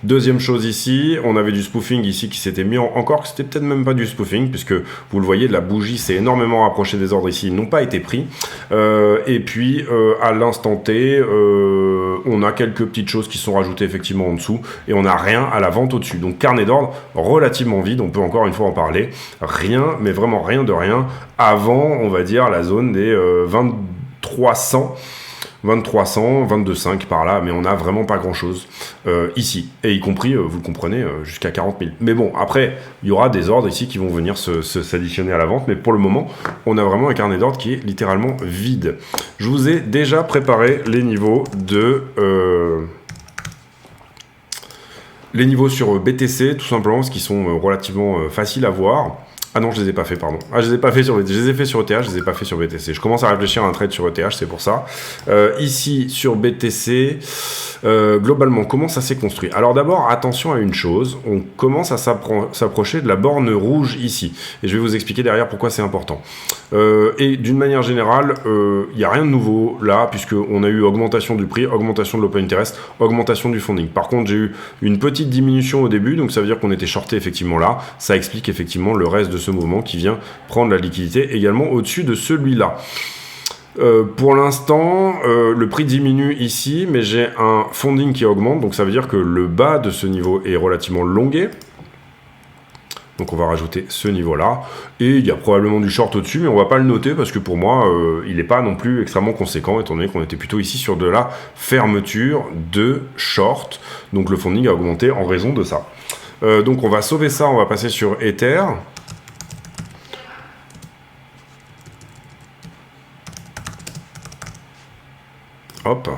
Deuxième chose ici, on avait du spoofing ici qui s'était mis encore, que c'était peut-être même pas du spoofing, puisque vous le voyez, la bougie s'est énormément rapprochée des ordres ici, ils n'ont pas été pris. Et puis, à l'instant T, on a quelques petites choses qui sont rajoutées effectivement en dessous, et on n'a rien à la vente au-dessus. Donc carnet d'ordre relativement vide, on peut encore une fois en parler. Rien, mais vraiment rien de rien, avant, on va dire, la zone des 2300, 22,5 par là, mais on n'a vraiment pas grand chose ici, et y compris, vous le comprenez, jusqu'à 40 000. Mais bon, après, il y aura des ordres ici qui vont venir s'additionner à la vente, mais pour le moment, on a vraiment un carnet d'ordre qui est littéralement vide. Je vous ai déjà préparé les niveaux de... les niveaux sur BTC, tout simplement, parce qu'ils sont relativement faciles à voir. Ah non, je les ai pas fait, pardon. Ah, je les ai pas fait sur BTC. Je les ai fait sur ETH, je les ai pas fait sur BTC. Je commence à réfléchir à un trade sur ETH, c'est pour ça. Ici, sur BTC, globalement, comment ça s'est construit? Alors d'abord, attention à une chose. On commence à s'approcher de la borne rouge ici. Et je vais vous expliquer derrière pourquoi c'est important. Et d'une manière générale, il n'y a rien de nouveau là, puisqu'on a eu augmentation du prix, augmentation de l'open interest, augmentation du funding. Par contre, j'ai eu une petite diminution au début, donc ça veut dire qu'on était shorté effectivement là. Ça explique effectivement le reste de ce mouvement qui vient prendre la liquidité également au-dessus de celui-là. Pour l'instant, le prix diminue ici, mais j'ai un funding qui augmente, donc ça veut dire que le bas de ce niveau est relativement longué. Donc on va rajouter ce niveau-là. Et il y a probablement du short au-dessus, mais on va pas le noter parce que pour moi, il n'est pas non plus extrêmement conséquent, étant donné qu'on était plutôt ici sur de la fermeture de short. Donc le funding a augmenté en raison de ça. Donc on va sauver ça, on va passer sur Ether. Hop.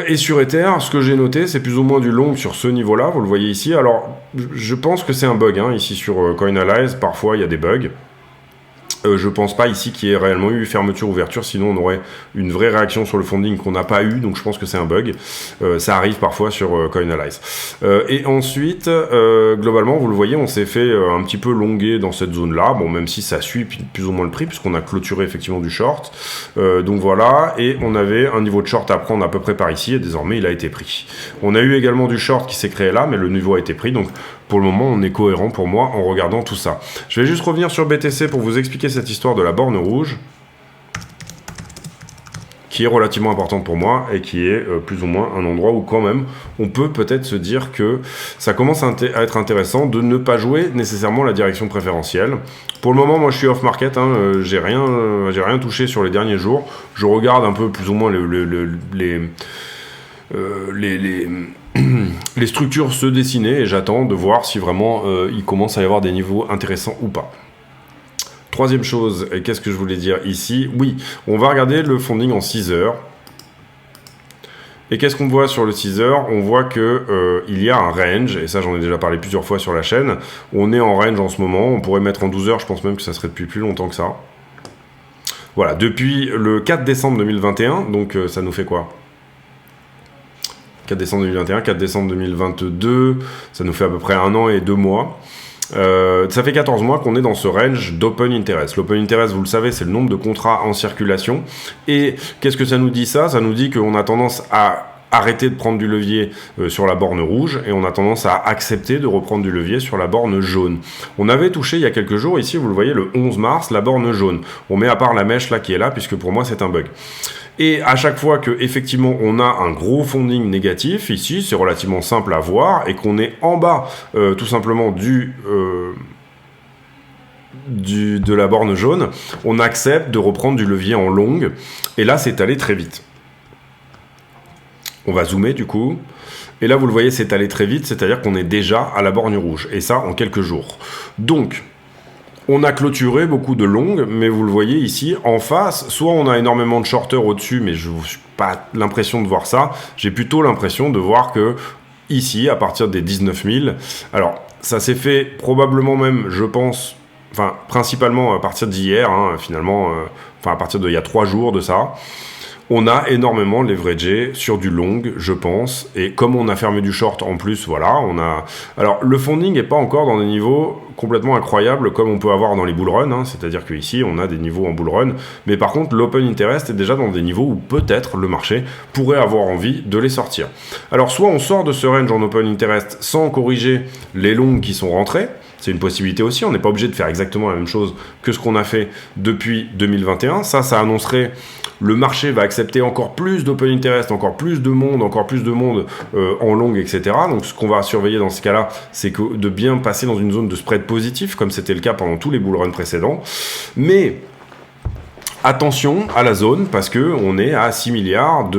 Et sur Ether, ce que j'ai noté, c'est plus ou moins du long sur ce niveau-là, vous le voyez ici. Alors, je pense que c'est un bug, hein, ici sur CoinAlyze, parfois il y a des bugs. Je pense pas ici qu'il y ait réellement eu fermeture-ouverture, sinon on aurait une vraie réaction sur le funding qu'on n'a pas eu, donc je pense que c'est un bug. Ça arrive parfois sur CoinAlyze. Et ensuite, globalement, vous le voyez, on s'est fait un petit peu longuer dans cette zone-là, bon, même si ça suit plus ou moins le prix, puisqu'on a clôturé effectivement du short. Donc voilà, et on avait un niveau de short à prendre à peu près par ici, et désormais il a été pris. On a eu également du short qui s'est créé là, mais le niveau a été pris, donc pour le moment on est cohérent pour moi en regardant tout ça. Je vais juste revenir sur BTC pour vous expliquer cette histoire de la borne rouge qui est relativement importante pour moi et qui est plus ou moins un endroit où quand même on peut peut-être se dire que ça commence à être intéressant de ne pas jouer nécessairement la direction préférentielle. Pour le moment, moi je suis off market, j'ai rien touché sur les derniers jours. Je regarde un peu plus ou moins les structures se dessiner et j'attends de voir si vraiment il commence à y avoir des niveaux intéressants ou pas. Troisième chose, et qu'est-ce que je voulais dire ici? Oui, on va regarder le funding en 6 heures. Et qu'est-ce qu'on voit sur le 6 heures? On voit que il y a un range, et ça j'en ai déjà parlé plusieurs fois sur la chaîne. On est en range en ce moment, on pourrait mettre en 12 heures, je pense même que ça serait depuis plus longtemps que ça. Voilà, depuis le 4 décembre 2021, donc ça nous fait quoi? 4 décembre 2021, 4 décembre 2022, ça nous fait à peu près 1 an et 2 mois. Ça fait 14 mois qu'on est dans ce range d'open interest. L'open interest, vous le savez, c'est le nombre de contrats en circulation. Et qu'est-ce que ça nous dit ça? Ça nous dit qu'on a tendance à arrêter de prendre du levier sur la borne rouge et on a tendance à accepter de reprendre du levier sur la borne jaune. On avait touché il y a quelques jours, ici vous le voyez, le 11 mars, la borne jaune. On met à part la mèche là qui est là, puisque pour moi c'est un bug. Et à chaque fois que effectivement on a un gros funding négatif, ici c'est relativement simple à voir, et qu'on est en bas tout simplement de la borne jaune, on accepte de reprendre du levier en longue, et là c'est allé très vite. On va zoomer du coup, et là vous le voyez, c'est allé très vite, c'est-à-dire qu'on est déjà à la borne rouge, et ça en quelques jours. Donc, on a clôturé beaucoup de longues, mais vous le voyez ici, en face, soit on a énormément de shorters au-dessus, mais je n'ai pas l'impression de voir ça, j'ai plutôt l'impression de voir que, ici, à partir des 19 000, alors, ça s'est fait probablement même, je pense, enfin, principalement à partir d'hier, finalement, à partir d'il y a 3 jours de ça, on a énormément leveragé sur du long, je pense, et comme on a fermé du short en plus, voilà, on a... Alors, le funding n'est pas encore dans des niveaux complètement incroyables comme on peut avoir dans les bull runs, c'est-à-dire qu'ici, on a des niveaux en bull run, mais par contre, l'open interest est déjà dans des niveaux où peut-être le marché pourrait avoir envie de les sortir. Alors, soit on sort de ce range en open interest sans corriger les longs qui sont rentrés, c'est une possibilité aussi, on n'est pas obligé de faire exactement la même chose que ce qu'on a fait depuis 2021, ça annoncerait le marché va accepter encore plus d'open interest, encore plus de monde en long, etc. Donc ce qu'on va surveiller dans ce cas-là, c'est que de bien passer dans une zone de spread positif, comme c'était le cas pendant tous les bull runs précédents. Mais attention à la zone, parce que on est à 6 milliards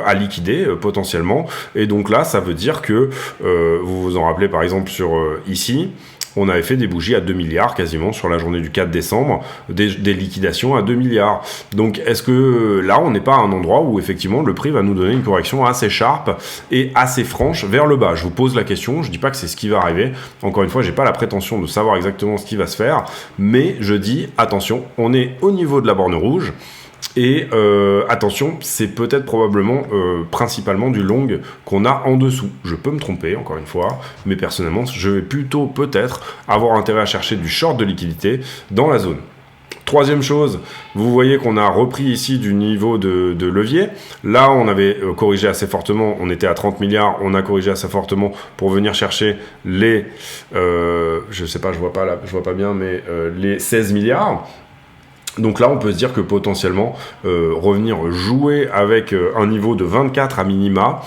à liquider potentiellement. Et donc là, ça veut dire que, vous vous en rappelez par exemple sur ici, on avait fait des bougies à 2 milliards quasiment sur la journée du 4 décembre, des liquidations à 2 milliards. Donc est-ce que là, on n'est pas à un endroit où effectivement le prix va nous donner une correction assez sharp et assez franche vers le bas? Je vous pose la question, je dis pas que c'est ce qui va arriver. Encore une fois, j'ai pas la prétention de savoir exactement ce qui va se faire, mais je dis attention, on est au niveau de la borne rouge. Et attention, c'est peut-être probablement principalement du long qu'on a en dessous. Je peux me tromper, encore une fois, mais personnellement, je vais plutôt peut-être avoir intérêt à chercher du short de liquidité dans la zone. Troisième chose, vous voyez qu'on a repris ici du niveau de levier. Là, on avait corrigé assez fortement, on était à 30 milliards, on a corrigé assez fortement pour venir chercher les, je sais pas, je vois pas bien, mais les 16 milliards. Donc là, on peut se dire que potentiellement, revenir jouer avec un niveau de 24 à minima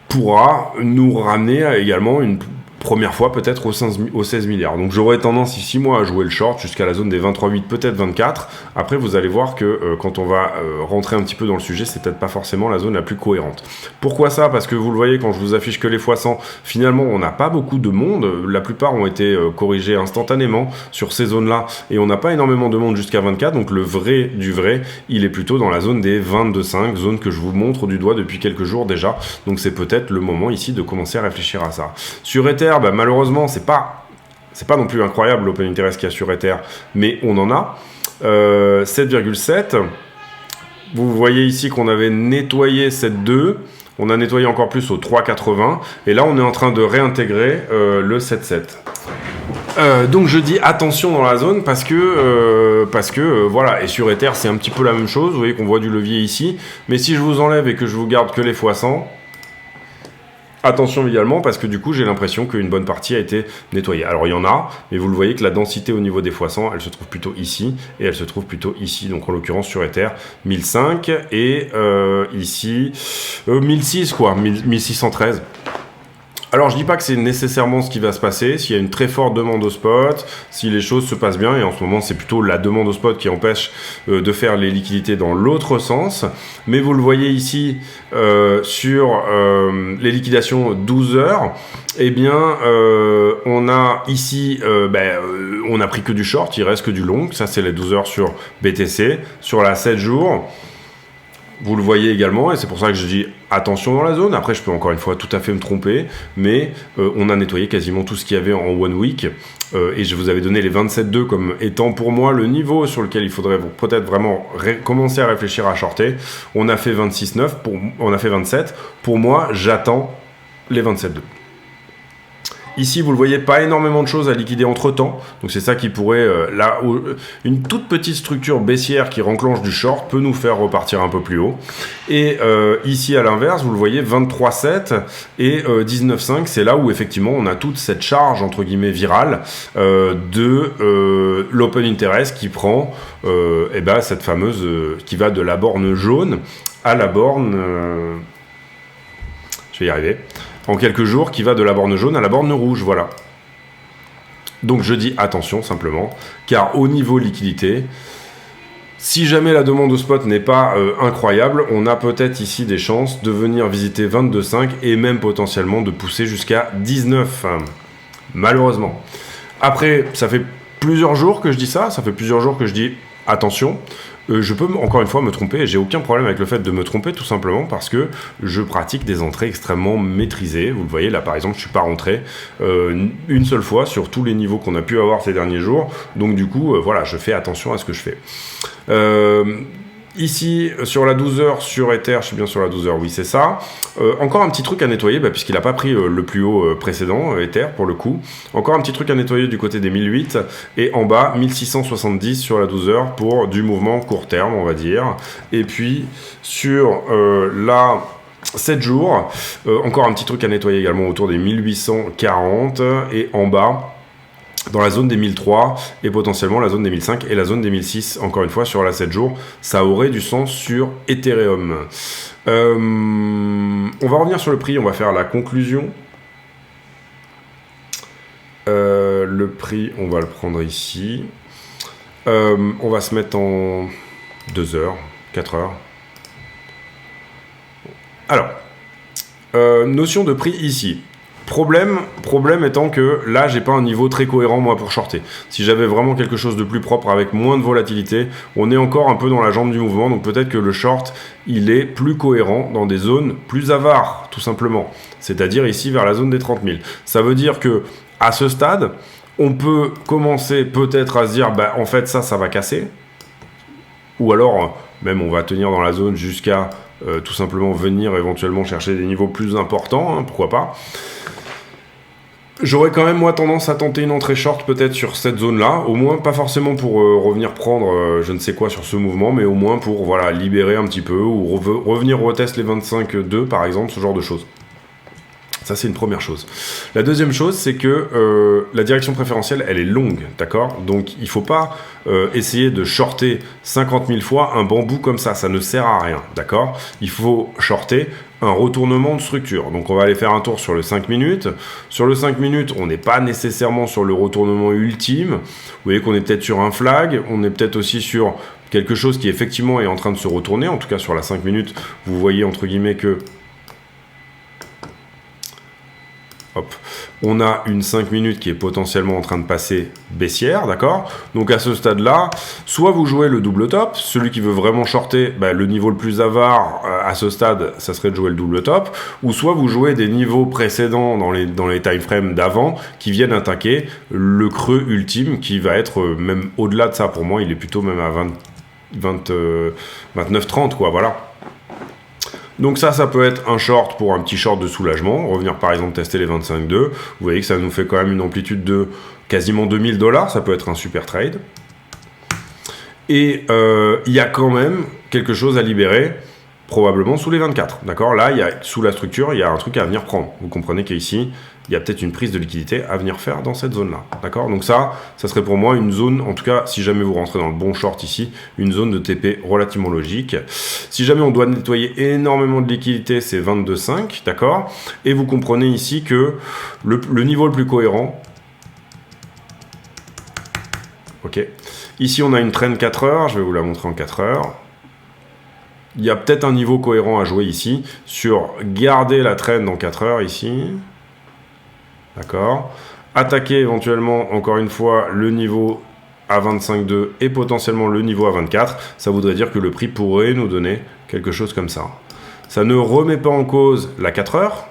pourra nous ramener également une première fois peut-être aux 16 milliards. Donc j'aurais tendance ici moi à jouer le short jusqu'à la zone des 23,8, peut-être 24. Après vous allez voir que quand on va rentrer un petit peu dans le sujet, c'est peut-être pas forcément la zone la plus cohérente. Pourquoi ça? Parce que vous le voyez quand je vous affiche que les x100, finalement on n'a pas beaucoup de monde. La plupart ont été corrigés instantanément sur ces zones-là et on n'a pas énormément de monde jusqu'à 24. Donc le vrai du vrai, il est plutôt dans la zone des 22,5, zone que je vous montre du doigt depuis quelques jours déjà. Donc c'est peut-être le moment ici de commencer à réfléchir à ça. Sur Ether, malheureusement, c'est pas non plus incroyable l'open interest qu'il y a sur Ether, mais on en a 7,7. Vous voyez ici qu'on avait nettoyé cette 2. On a nettoyé encore plus au 3,80. Et là, on est en train de réintégrer le 7,7. Donc je dis attention dans la zone parce que voilà, et sur Ether c'est un petit peu la même chose. Vous voyez qu'on voit du levier ici, mais si je vous enlève et que je vous garde que les x100, Attention également parce que du coup j'ai l'impression qu'une bonne partie a été nettoyée. Alors il y en a, mais vous le voyez que la densité au niveau des x100, elle se trouve plutôt ici et elle se trouve plutôt ici. Donc en l'occurrence sur Ether 1005 et ici 1006 quoi, 1613. Alors je dis pas que c'est nécessairement ce qui va se passer, s'il y a une très forte demande au spot, si les choses se passent bien, et en ce moment c'est plutôt la demande au spot qui empêche de faire les liquidités dans l'autre sens, mais vous le voyez ici sur les liquidations 12 heures, eh bien on a ici, on a pris que du short, il reste que du long, ça c'est les 12 heures sur BTC, sur la 7 jours, vous le voyez également, et c'est pour ça que je dis attention dans la zone. Après, je peux encore une fois tout à fait me tromper, mais on a nettoyé quasiment tout ce qu'il y avait en one week, et je vous avais donné les 27,2 comme étant pour moi le niveau sur lequel il faudrait peut-être vraiment commencer à réfléchir à shorter. On a fait 26,9, on a fait 27. Pour moi, j'attends les 27,2. Ici, vous le voyez, pas énormément de choses à liquider entre-temps. Donc c'est ça qui pourrait... une toute petite structure baissière qui renclenche du short peut nous faire repartir un peu plus haut. Et ici, à l'inverse, vous le voyez, 23,7 et 19,5, c'est là où effectivement on a toute cette charge, entre guillemets, virale de l'open interest qui prend cette fameuse... qui va de la borne jaune à la borne... je vais y arriver. En quelques jours, qui va de la borne jaune à la borne rouge, voilà. Donc je dis attention simplement, car au niveau liquidité, si jamais la demande au spot n'est pas incroyable, on a peut-être ici des chances de venir visiter 22,5 et même potentiellement de pousser jusqu'à 19, malheureusement. Après, ça fait plusieurs jours que je dis ça fait plusieurs jours que je dis attention. Je peux encore une fois me tromper et j'ai aucun problème avec le fait de me tromper tout simplement parce que je pratique des entrées extrêmement maîtrisées. Vous le voyez là par exemple, je suis pas rentré une seule fois sur tous les niveaux qu'on a pu avoir ces derniers jours. Donc du coup, voilà, je fais attention à ce que je fais. Ici, sur la 12 heures, sur Ether, je suis bien sur la 12 heures, oui, c'est ça. Encore un petit truc à nettoyer, puisqu'il n'a pas pris le plus haut précédent, Ether, pour le coup. Encore un petit truc à nettoyer du côté des 1008. Et en bas, 1670 sur la 12 heures pour du mouvement court terme, on va dire. Et puis, sur la 7 jours, encore un petit truc à nettoyer également autour des 1840. Et en bas... dans la zone des 1003 et potentiellement la zone des 1005 et la zone des 1006, encore une fois, sur la 7 jours, ça aurait du sens sur Ethereum. On va revenir sur le prix, on va faire la conclusion. Le prix, on va le prendre ici. On va se mettre en 2 heures, 4 heures. Alors, notion de prix ici. Problème étant que là, j'ai pas un niveau très cohérent, moi, pour shorter. Si j'avais vraiment quelque chose de plus propre avec moins de volatilité, on est encore un peu dans la jambe du mouvement, donc peut-être que le short, il est plus cohérent dans des zones plus avares, tout simplement. C'est-à-dire ici, vers la zone des 30 000. Ça veut dire que, à ce stade, on peut commencer peut-être à se dire, en fait, ça va casser. Ou alors, même, on va tenir dans la zone jusqu'à tout simplement venir éventuellement chercher des niveaux plus importants, hein, pourquoi pas. J'aurais quand même, moi, tendance à tenter une entrée short peut-être sur cette zone-là, au moins pas forcément pour revenir prendre je ne sais quoi sur ce mouvement, mais au moins pour voilà, libérer un petit peu, ou revenir retester les 25,2 par exemple, ce genre de choses. Ça, c'est une première chose. La deuxième chose, c'est que la direction préférentielle, elle est longue, d'accord ? Donc, il ne faut pas essayer de shorter 50 000 fois un bambou comme ça ne sert à rien, d'accord ? Il faut shorter un retournement de structure. Donc, on va aller faire un tour sur le 5 minutes. Sur le 5 minutes, on n'est pas nécessairement sur le retournement ultime. Vous voyez qu'on est peut-être sur un flag, on est peut-être aussi sur quelque chose qui, effectivement, est en train de se retourner. En tout cas, sur la 5 minutes, vous voyez, entre guillemets, que... Hop. On a une 5 minutes qui est potentiellement en train de passer baissière, d'accord ? Donc à ce stade-là, soit vous jouez le double top, celui qui veut vraiment shorter, le niveau le plus avare à ce stade, ça serait de jouer le double top, ou soit vous jouez des niveaux précédents dans les time frames d'avant qui viennent attaquer le creux ultime qui va être même au-delà de ça. Pour moi, il est plutôt même à 29-30, quoi, voilà. Donc ça peut être un short pour un petit short de soulagement, revenir par exemple tester les 25,2, vous voyez que ça nous fait quand même une amplitude de quasiment $2000, ça peut être un super trade. Et il y a quand même quelque chose à libérer, probablement sous les 24, d'accord? Là, sous la structure, il y a un truc à venir prendre. Vous comprenez qu'ici, il y a peut-être une prise de liquidité à venir faire dans cette zone-là, d'accord? Donc ça serait pour moi une zone, en tout cas, si jamais vous rentrez dans le bon short ici, une zone de TP relativement logique. Si jamais on doit nettoyer énormément de liquidité, c'est 22,5, d'accord? Et vous comprenez ici que le niveau le plus cohérent, ok? Ici, on a une trend 4 heures, je vais vous la montrer en 4 heures. Il y a peut-être un niveau cohérent à jouer ici sur garder la trend en 4 heures ici. D'accord. Attaquer éventuellement, encore une fois, le niveau à 25,2 et potentiellement le niveau à 24. Ça voudrait dire que le prix pourrait nous donner quelque chose comme ça. Ça ne remet pas en cause la 4 heures.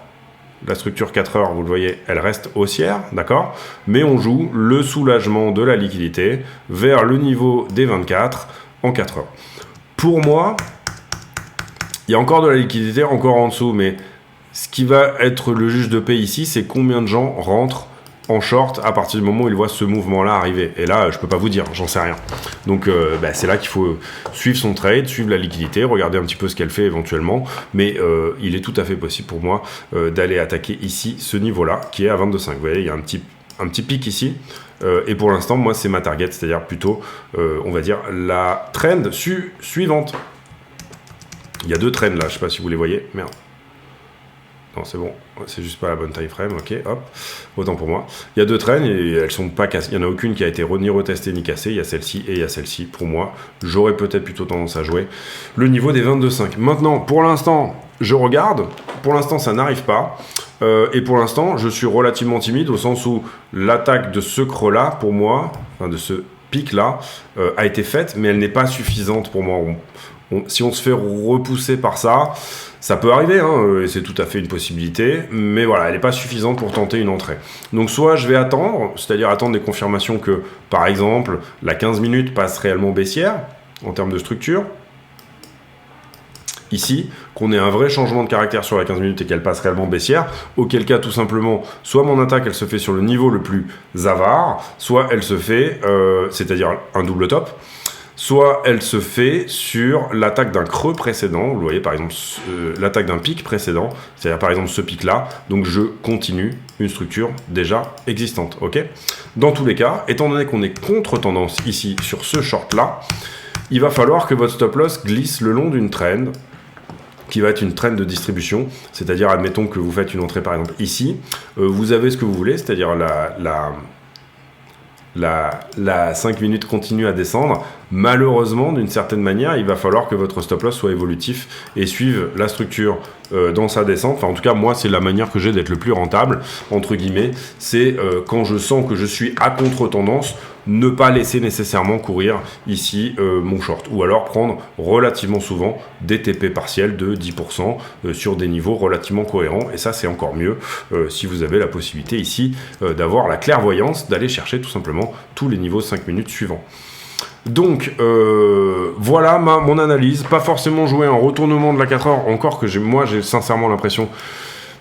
La structure 4 heures, vous le voyez, elle reste haussière, d'accord? Mais on joue le soulagement de la liquidité vers le niveau des 24 en 4 heures. Pour moi, il y a encore de la liquidité encore en dessous, mais ce qui va être le juge de paix ici, c'est combien de gens rentrent en short à partir du moment où ils voient ce mouvement-là arriver. Et là, je peux pas vous dire, j'en sais rien. Donc, c'est là qu'il faut suivre son trade, suivre la liquidité, regarder un petit peu ce qu'elle fait éventuellement. Mais il est tout à fait possible pour moi d'aller attaquer ici ce niveau-là, qui est à 22,5. Vous voyez, il y a un petit pic ici. Et pour l'instant, moi, c'est ma target, c'est-à-dire plutôt, on va dire, la trend suivante. Il y a deux trends là, je sais pas si vous les voyez. Merde. Non, c'est bon. C'est juste pas la bonne time frame. Ok, hop. Autant pour moi. Il y a deux trends et elles sont pas cassées. Il n'y en a aucune qui a été ni retestée ni cassée. Il y a celle-ci et il y a celle-ci. Pour moi, j'aurais peut-être plutôt tendance à jouer le niveau des 22,5. Maintenant, pour l'instant, je regarde. Pour l'instant, ça n'arrive pas. Et pour l'instant, je suis relativement timide au sens où l'attaque de ce creux-là, pour moi, enfin de ce pic-là, a été faite, mais elle n'est pas suffisante pour moi. Si on se fait repousser par ça, ça peut arriver, hein, et c'est tout à fait une possibilité, mais voilà, elle n'est pas suffisante pour tenter une entrée. Donc soit je vais attendre, c'est-à-dire attendre des confirmations que, par exemple, la 15 minutes passe réellement baissière, en termes de structure, ici, qu'on ait un vrai changement de caractère sur la 15 minutes et qu'elle passe réellement baissière, auquel cas, tout simplement, soit mon attaque, elle se fait sur le niveau le plus avare, soit elle se fait, c'est-à-dire un double top, soit elle se fait sur l'attaque d'un creux précédent, vous voyez par exemple l'attaque d'un pic précédent, c'est-à-dire par exemple ce pic-là, donc je continue une structure déjà existante, ok? Dans tous les cas, étant donné qu'on est contre-tendance ici sur ce short-là, il va falloir que votre stop-loss glisse le long d'une trend, qui va être une trend de distribution, c'est-à-dire admettons que vous faites une entrée par exemple ici, vous avez ce que vous voulez, c'est-à-dire la 5 minutes continue à descendre. Malheureusement, d'une certaine manière, il va falloir que votre stop loss soit évolutif et suive la structure dans sa descente. Enfin, en tout cas, moi, c'est la manière que j'ai d'être le plus rentable, entre guillemets. C'est quand je sens que je suis à contre-tendance, ne pas laisser nécessairement courir ici mon short. Ou alors prendre relativement souvent des TP partiels de 10% sur des niveaux relativement cohérents. Et ça, c'est encore mieux si vous avez la possibilité ici d'avoir la clairvoyance, d'aller chercher tout simplement tous les niveaux 5 minutes suivants. Donc voilà mon analyse. Pas forcément jouer un retournement de la 4 heures, encore que moi j'ai sincèrement l'impression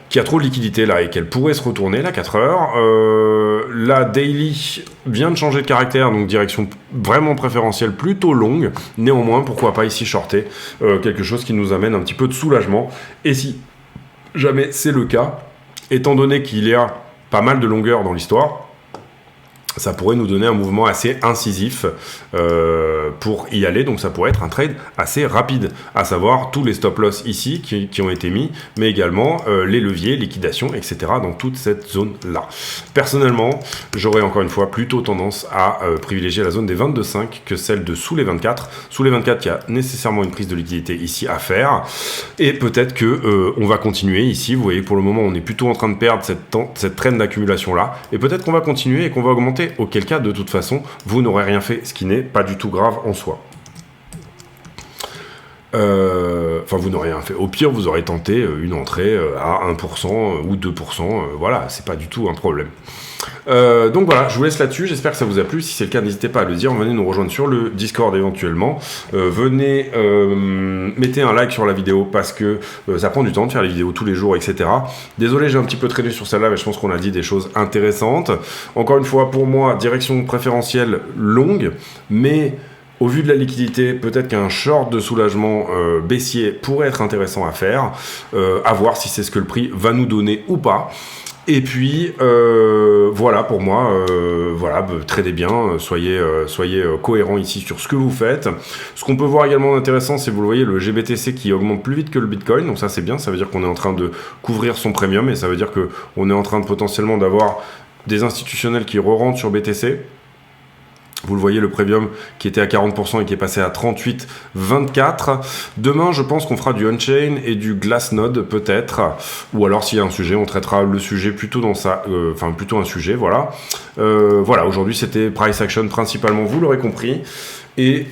qu'il y a trop de liquidité là et qu'elle pourrait se retourner la 4 heures. La daily vient de changer de caractère, donc direction vraiment préférentielle plutôt longue. Néanmoins, pourquoi pas ici shorter quelque chose qui nous amène un petit peu de soulagement. Et si jamais c'est le cas, étant donné qu'il y a pas mal de longueur dans l'histoire, ça pourrait nous donner un mouvement assez incisif pour y aller, donc ça pourrait être un trade assez rapide, à savoir tous les stop-loss ici qui ont été mis, mais également les leviers, liquidation, etc. dans toute cette zone-là. Personnellement, j'aurais encore une fois plutôt tendance à privilégier la zone des 22,5 que celle de sous les 24. Sous les 24, il y a nécessairement une prise de liquidité ici à faire, et peut-être que on va continuer ici. Vous voyez, pour le moment, on est plutôt en train de perdre cette traîne d'accumulation-là, et peut-être qu'on va continuer et qu'on va augmenter. Auquel cas, de toute façon, vous n'aurez rien fait, ce qui n'est pas du tout grave en soi. Enfin, vous n'aurez rien fait. Au pire, vous aurez tenté une entrée à 1% ou 2%. Voilà, c'est pas du tout un problème. Donc voilà, je vous laisse là-dessus. J'espère que ça vous a plu. Si c'est le cas, n'hésitez pas à le dire. Venez nous rejoindre sur le Discord éventuellement. Venez, mettez un like sur la vidéo parce que ça prend du temps de faire les vidéos tous les jours, etc. Désolé, j'ai un petit peu traîné sur celle-là, mais je pense qu'on a dit des choses intéressantes. Encore une fois, pour moi, direction préférentielle longue, mais Au vu de la liquidité, peut-être qu'un short de soulagement baissier pourrait être intéressant à faire, à voir si c'est ce que le prix va nous donner ou pas. Et puis voilà pour moi, voilà, tradez bien, soyez cohérents ici sur ce que vous faites. Ce qu'on peut voir également d'intéressant, c'est, vous le voyez, le GBTC qui augmente plus vite que le Bitcoin, donc ça c'est bien, ça veut dire qu'on est en train de couvrir son premium, et ça veut dire qu'on est en train de potentiellement d'avoir des institutionnels qui re-rentrent sur BTC. Vous le voyez, le premium qui était à 40% et qui est passé à 38,24. Demain, je pense qu'on fera du on-chain et du Glassnode peut-être. Ou alors, s'il y a un sujet, on traitera le sujet plutôt dans ça. Enfin, plutôt un sujet, voilà. Voilà, aujourd'hui, c'était price action principalement, vous l'aurez compris. Et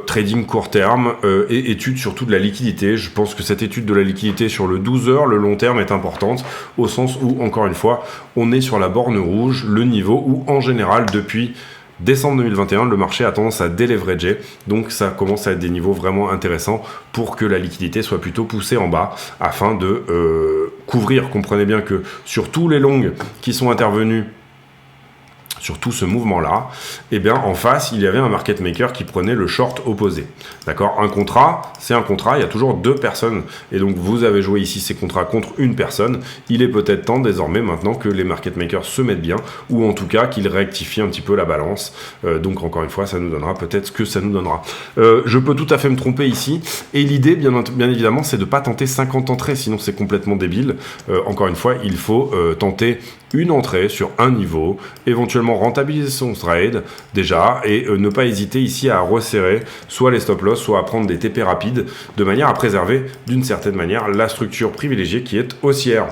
trading court terme et étude surtout de la liquidité. Je pense que cette étude de la liquidité sur le 12 heures, le long terme, est importante, au sens où, encore une fois, on est sur la borne rouge, le niveau où, en général, depuis décembre 2021, le marché a tendance à déleverager, donc ça commence à être des niveaux vraiment intéressants pour que la liquidité soit plutôt poussée en bas afin de couvrir. Comprenez bien que sur tous les longs qui sont intervenus sur tout ce mouvement-là, eh bien, en face, il y avait un market maker qui prenait le short opposé. D'accord ? Un contrat, c'est un contrat, il y a toujours deux personnes. Et donc, vous avez joué ici ces contrats contre une personne. Il est peut-être temps, désormais, maintenant, que les market makers se mettent bien, ou en tout cas, qu'ils rectifient un petit peu la balance. Donc, encore une fois, ça nous donnera peut-être ce que ça nous donnera. Je peux tout à fait me tromper ici. Et l'idée, bien évidemment, c'est de ne pas tenter 50 entrées, sinon c'est complètement débile. Encore une fois, il faut tenter une entrée sur un niveau, éventuellement rentabiliser son trade déjà, et ne pas hésiter ici à resserrer soit les stop loss, soit à prendre des TP rapides, de manière à préserver d'une certaine manière la structure privilégiée qui est haussière.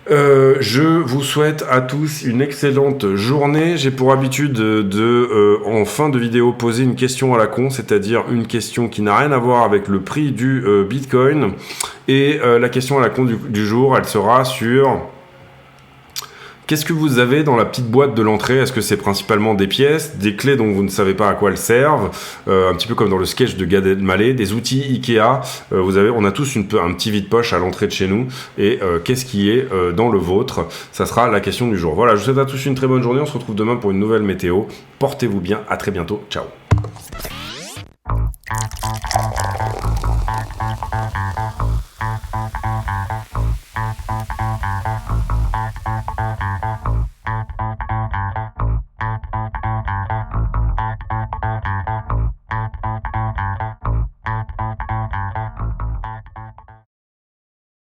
Je vous souhaite à tous une excellente journée. J'ai pour habitude en fin de vidéo, poser une question à la con, c'est-à-dire une question qui n'a rien à voir avec le prix du Bitcoin. Et la question à la con du jour, elle sera sur... Qu'est-ce que vous avez dans la petite boîte de l'entrée ? Est-ce que c'est principalement des pièces, des clés dont vous ne savez pas à quoi elles servent, un petit peu comme dans le sketch de Gad Elmaleh, des outils Ikea. On a tous un petit vide-poche à l'entrée de chez nous. Et qu'est-ce qui est dans le vôtre ? Ça sera la question du jour. Voilà, je vous souhaite à tous une très bonne journée. On se retrouve demain pour une nouvelle météo. Portez-vous bien. À très bientôt. Ciao.